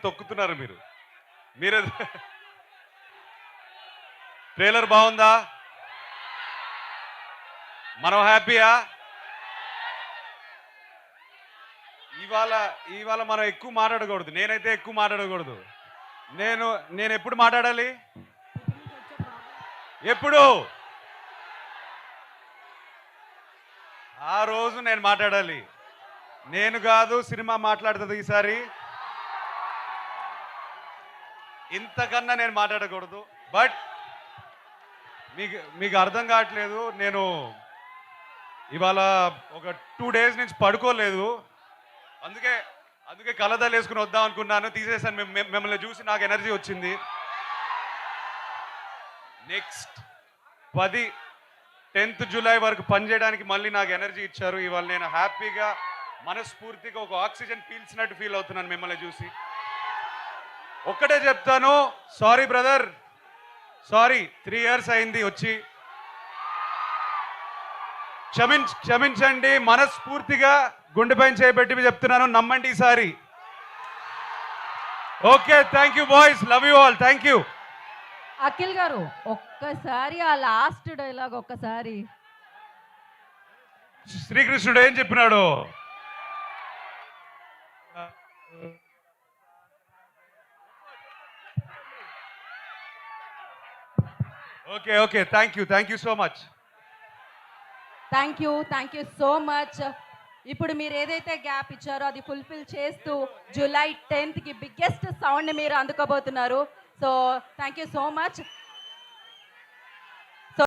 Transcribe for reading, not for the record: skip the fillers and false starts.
తొక్కుతున్నారు మీరు. మీరే ట్రైలర్ బాగుందా? మనం హ్యాపీయా? ఇవాళ మనం ఎక్కువ మాట్లాడకూడదు. నేనైతే ఎక్కువ మాట్లాడకూడదు. నేను ఎప్పుడు మాట్లాడాలి? ఎప్పుడు? ఆ రోజు నేను మాట్లాడాలి. నేను కాదు, సినిమా మాట్లాడుతుంది ఈసారి. ఇంతకన్నా నేను మాట్లాడకూడదు. బట్ మీకు అర్థం కావట్లేదు. నేను ఇవాళ ఒక 2 days నుంచి పడుకోలేదు. అందుకే కలదాలు వేసుకుని వద్దాం అనుకున్నాను. తీసేసాను. మిమ్మల్ని చూసి నాకు ఎనర్జీ వచ్చింది. నెక్స్ట్ 10th July వరకు పనిచేయడానికి మళ్ళీ నాకు ఎనర్జీ ఇచ్చారు. ఇవాళ నేను హ్యాపీగా మనస్ఫూర్తిగా ఒక ఆక్సిజన్ పీల్చినట్టు ఫీల్ అవుతున్నాను మిమ్మల్ని చూసి. ఒక్కటే చెప్తాను, సారీ బ్రదర్, సారీ. 3 years అయింది వచ్చి. క్షమించండి. మనస్ఫూర్తిగా గుండెపైన చేయబెట్టి చెప్తున్నాను, నమ్మండి ఈసారి. Okay, thank you boys, love you all, thank you. Akhil గారు ఒక్కసారి ఆ లాస్ట్ డైలాగ్ ఒక్కసారి. శ్రీకృష్ణుడు ఏం చెప్పినాడు? Okay, thank you so much. Thank you so much. ఇప్పుడు మీరు ఏదైతే గ్యాప్ ఇచ్చారో అది ఫుల్ఫిల్ చేస్తూ July 10th బిగ్గెస్ట్ సౌండ్ మీరు అందుకోబోతున్నారు. So thank you so much.